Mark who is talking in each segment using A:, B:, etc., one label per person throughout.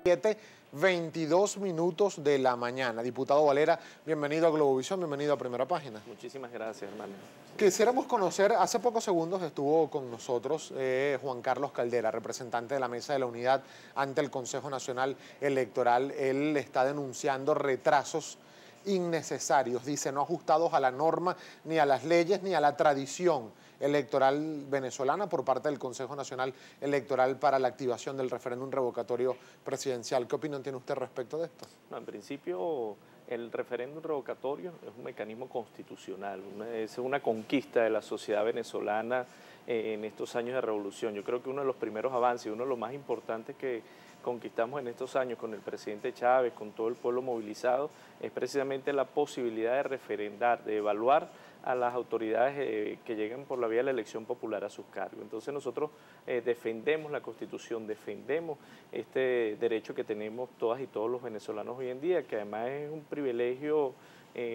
A: 7:22 de la mañana. Diputado Valera, bienvenido a Globovisión, bienvenido a Primera Página.
B: Muchísimas gracias, hermano.
A: Quisiéramos conocer, hace pocos segundos estuvo con nosotros Juan Carlos Caldera, representante de la Mesa de la Unidad ante el Consejo Nacional Electoral. Él está denunciando retrasos innecesarios, dice, no ajustados a la norma, ni a las leyes, ni a la tradición electoral venezolana por parte del Consejo Nacional Electoral para la activación del referéndum revocatorio presidencial. ¿Qué opinión tiene usted respecto de esto?
B: No, en principio, el referéndum revocatorio es un mecanismo constitucional, es una conquista de la sociedad venezolana en estos años de revolución. Yo creo que uno de los primeros avances, uno de los más importantes que conquistamos en estos años con el presidente Chávez, con todo el pueblo movilizado, es precisamente la posibilidad de referendar, de evaluar a las autoridades que llegan por la vía de la elección popular a sus cargos. Entonces nosotros defendemos la Constitución, defendemos este derecho que tenemos todas y todos los venezolanos hoy en día, que además es un privilegio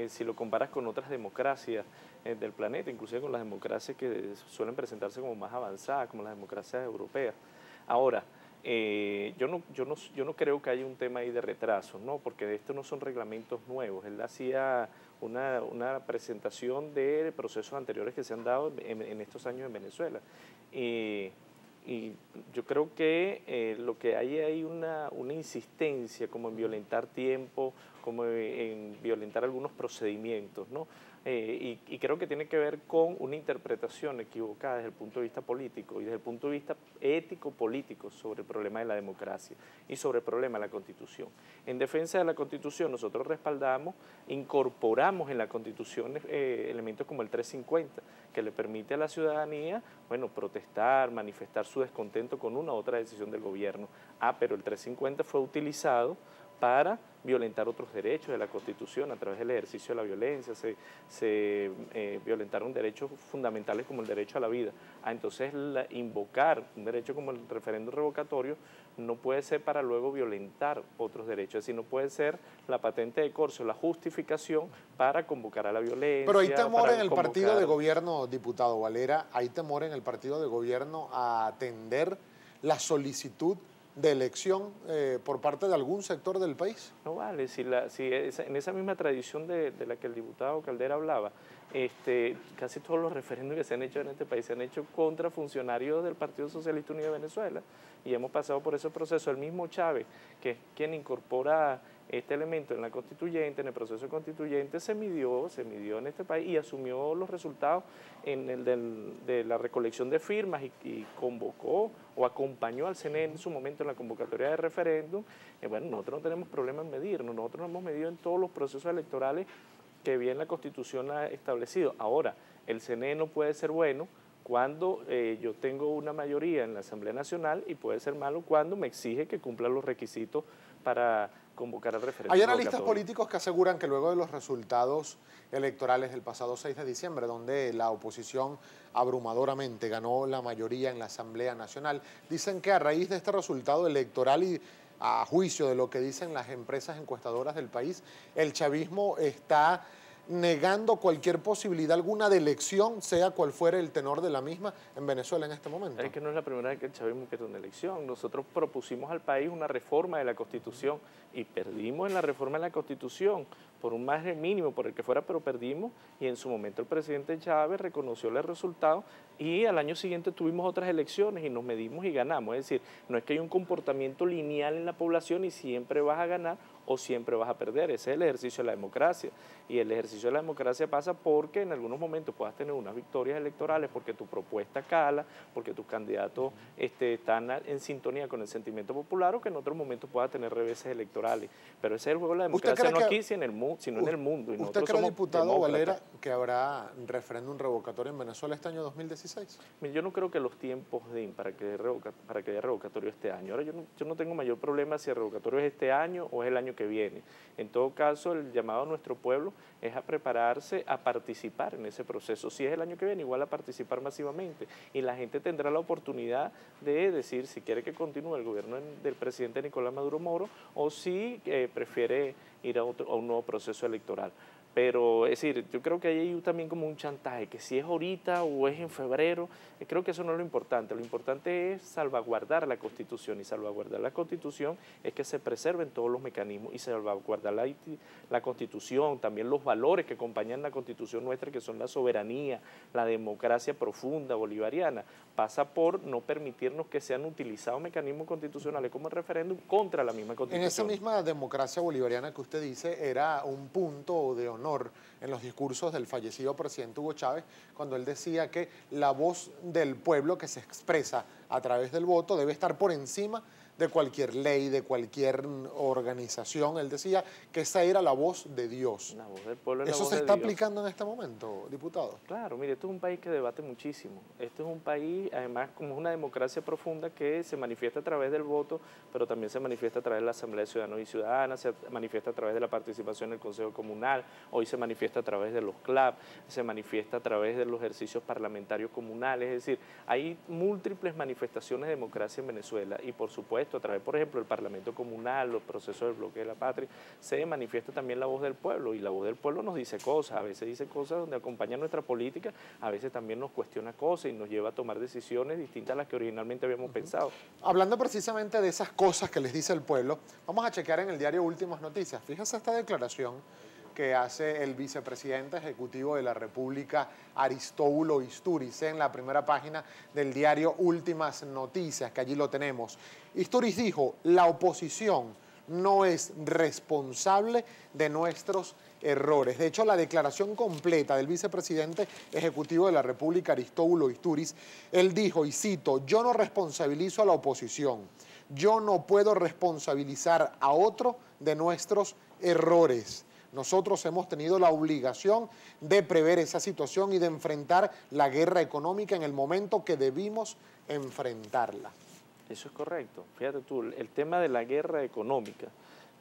B: si lo comparas con otras democracias del planeta, inclusive con las democracias que suelen presentarse como más avanzadas, como las democracias europeas. Ahora, yo no creo que haya un tema ahí de retraso, ¿no? Porque estos no son reglamentos nuevos. Él hacía una presentación de procesos anteriores que se han dado en estos años en Venezuela. Y yo creo que lo que hay una insistencia como en violentar tiempo, como en violentar algunos procedimientos, ¿no? Y creo que tiene que ver con una interpretación equivocada desde el punto de vista político y desde el punto de vista ético-político sobre el problema de la democracia y sobre el problema de la Constitución. En defensa de la Constitución nosotros respaldamos, incorporamos en la Constitución elementos como el 350, que le permite a la ciudadanía, bueno, protestar, manifestar su descontento con una u otra decisión del gobierno. Pero el 350 fue utilizado para violentar otros derechos de la Constitución a través del ejercicio de la violencia, se violentaron derechos fundamentales como el derecho a la vida. Entonces invocar un derecho como el referéndum revocatorio no puede ser para luego violentar otros derechos, es decir, no puede ser la patente de corso, la justificación para convocar a la violencia.
A: Pero hay temor en el partido de gobierno, diputado Valera, hay temor en el partido de gobierno a atender la solicitud de elección por parte de algún sector del país.
B: No vale, en esa misma tradición de la que el diputado Caldera hablaba, casi todos los referéndums que se han hecho en este país se han hecho contra funcionarios del Partido Socialista Unido de Venezuela y hemos pasado por ese proceso. El mismo Chávez, que es quien incorpora este elemento en la constituyente, en el proceso constituyente, se midió en este país y asumió los resultados de la recolección de firmas y convocó o acompañó al CNE en su momento en la convocatoria de referéndum. Bueno, nosotros no tenemos problema en medirnos, nosotros nos hemos medido en todos los procesos electorales que bien la Constitución ha establecido. Ahora, el CNE no puede ser bueno cuando yo tengo una mayoría en la Asamblea Nacional y puede ser malo cuando me exige que cumpla los requisitos para convocar al referéndum.
A: Hay analistas políticos que aseguran que luego de los resultados electorales del pasado 6 de diciembre, donde la oposición abrumadoramente ganó la mayoría en la Asamblea Nacional, dicen que a raíz de este resultado electoral y a juicio de lo que dicen las empresas encuestadoras del país, el chavismo está negando cualquier posibilidad alguna de elección, sea cual fuera el tenor de la misma en Venezuela en este momento.
B: Es que no es la primera vez que el chavismo pierde una elección. Nosotros propusimos al país una reforma de la Constitución y perdimos en la reforma de la Constitución por un margen mínimo, por el que fuera, pero perdimos y en su momento el presidente Chávez reconoció el resultado y al año siguiente tuvimos otras elecciones y nos medimos y ganamos. Es decir, no es que hay un comportamiento lineal en la población y siempre vas a ganar o siempre vas a perder. Ese es el ejercicio de la democracia y el ejercicio de la democracia pasa porque en algunos momentos puedas tener unas victorias electorales porque tu propuesta cala, porque tus candidatos están en sintonía con el sentimiento popular o que en otros momentos puedas tener reveses electorales. Pero ese es el juego de la democracia, no aquí, sino en el mundo. Y
A: ¿Usted cree, diputado Valera, que habrá referéndum revocatorio en Venezuela este año 2016?
B: Yo no creo que los tiempos den para que haya revocatorio este año. Ahora yo no tengo mayor problema si el revocatorio es este año o es el año que viene. En todo caso, el llamado a nuestro pueblo es a prepararse, a participar en ese proceso. Si es el año que viene, igual a participar masivamente. Y la gente tendrá la oportunidad de decir si quiere que continúe el gobierno del presidente Nicolás Maduro Moro o si prefiere ir a un nuevo proceso electoral. Pero, es decir, yo creo que hay también como un chantaje, que si es ahorita o es en febrero, creo que eso no es lo importante es salvaguardar la Constitución, y salvaguardar la Constitución es que se preserven todos los mecanismos, y salvaguardar la Constitución, también los valores que acompañan la Constitución nuestra, que son la soberanía, la democracia profunda bolivariana, pasa por no permitirnos que sean utilizados mecanismos constitucionales como el referéndum contra la misma Constitución.
A: En esa misma democracia bolivariana que usted dice, era un punto de honor en los discursos del fallecido presidente Hugo Chávez, cuando él decía que la voz del pueblo que se expresa a través del voto debe estar por encima de cualquier ley, de cualquier organización. Él decía que esa era la voz de Dios.
B: La voz del pueblo es la
A: ¿Eso
B: voz
A: se
B: de
A: está
B: Dios.
A: aplicando en este momento, diputado?
B: Claro, mire, esto es un país que debate muchísimo. Este es un país, además, como es una democracia profunda que se manifiesta a través del voto, pero también se manifiesta a través de la Asamblea de Ciudadanos y Ciudadanas, se manifiesta a través de la participación en el Consejo Comunal, hoy se manifiesta a través de los CLAP, se manifiesta a través de los ejercicios parlamentarios comunales. Es decir, hay múltiples manifestaciones de democracia en Venezuela, y por supuesto, a través, por ejemplo, del Parlamento Comunal, los procesos del bloque de la patria, se manifiesta también la voz del pueblo, y la voz del pueblo nos dice cosas, a veces dice cosas donde acompaña nuestra política, a veces también nos cuestiona cosas y nos lleva a tomar decisiones distintas a las que originalmente habíamos pensado.
A: Hablando precisamente de esas cosas que les dice el pueblo, vamos a chequear en el diario Últimas Noticias. Fíjese esta declaración que hace el vicepresidente ejecutivo de la República, Aristóbulo Istúriz, en la primera página del diario Últimas Noticias, que allí lo tenemos. Istúriz dijo: la oposición no es responsable de nuestros errores. De hecho, la declaración completa del vicepresidente ejecutivo de la República, Aristóbulo Istúriz, él dijo, y cito: yo no responsabilizo a la oposición, yo no puedo responsabilizar a otro de nuestros errores. Nosotros hemos tenido la obligación de prever esa situación y de enfrentar la guerra económica en el momento que debimos enfrentarla.
B: Eso es correcto. Fíjate tú, el tema de la guerra económica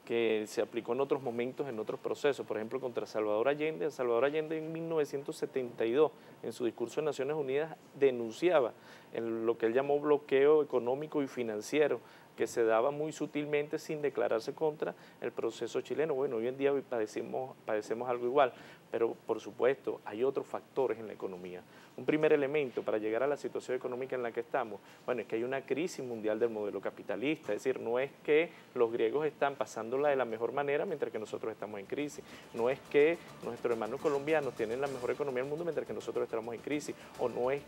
B: que se aplicó en otros momentos, en otros procesos, por ejemplo, contra Salvador Allende. Salvador Allende en 1972, en su discurso de Naciones Unidas, denunciaba lo que él llamó bloqueo económico y financiero, que se daba muy sutilmente sin declararse contra el proceso chileno. Bueno, hoy en día padecemos algo igual, pero por supuesto hay otros factores en la economía. Un primer elemento para llegar a la situación económica en la que estamos, bueno, es que hay una crisis mundial del modelo capitalista, es decir, no es que los griegos están pasándola de la mejor manera mientras que nosotros estamos en crisis, no es que nuestros hermanos colombianos tienen la mejor economía del mundo mientras que nosotros estamos en crisis, o no es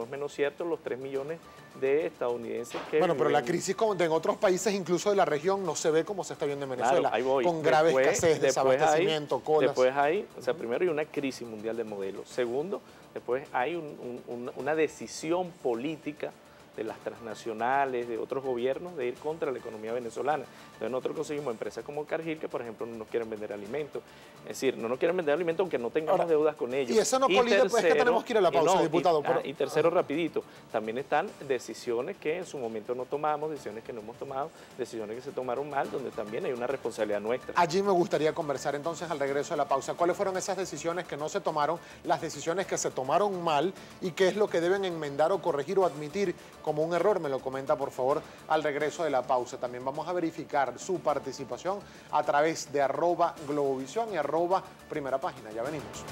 B: menos cierto los 3 millones de estadounidenses que...
A: Bueno, pero la crisis en otros países, incluso de la región, no se ve como se está viendo en Venezuela,
B: claro, ahí voy.
A: Con grave escasez, desabastecimiento, colas.
B: Después hay, o sea, primero hay una crisis mundial del modelo. Segundo, después hay una decisión política de las transnacionales, de otros gobiernos, de ir contra la economía venezolana. Entonces nosotros conseguimos empresas como Cargill, que por ejemplo no nos quieren vender alimentos. Es decir, no nos quieren vender alimentos aunque no tengamos deudas con ellos.
A: Y eso no colide, pues es que tenemos que ir a la pausa, diputado.
B: Y tercero, rapidito, también están decisiones que en su momento no tomamos, decisiones que no hemos tomado, decisiones que se tomaron mal, donde también hay una responsabilidad nuestra.
A: Allí me gustaría conversar entonces al regreso de la pausa. ¿Cuáles fueron esas decisiones que no se tomaron, las decisiones que se tomaron mal y qué es lo que deben enmendar o corregir o admitir como un error? Me lo comenta, por favor, al regreso de la pausa. También vamos a verificar su participación a través de @Globovisión y @Primera Página. Ya venimos.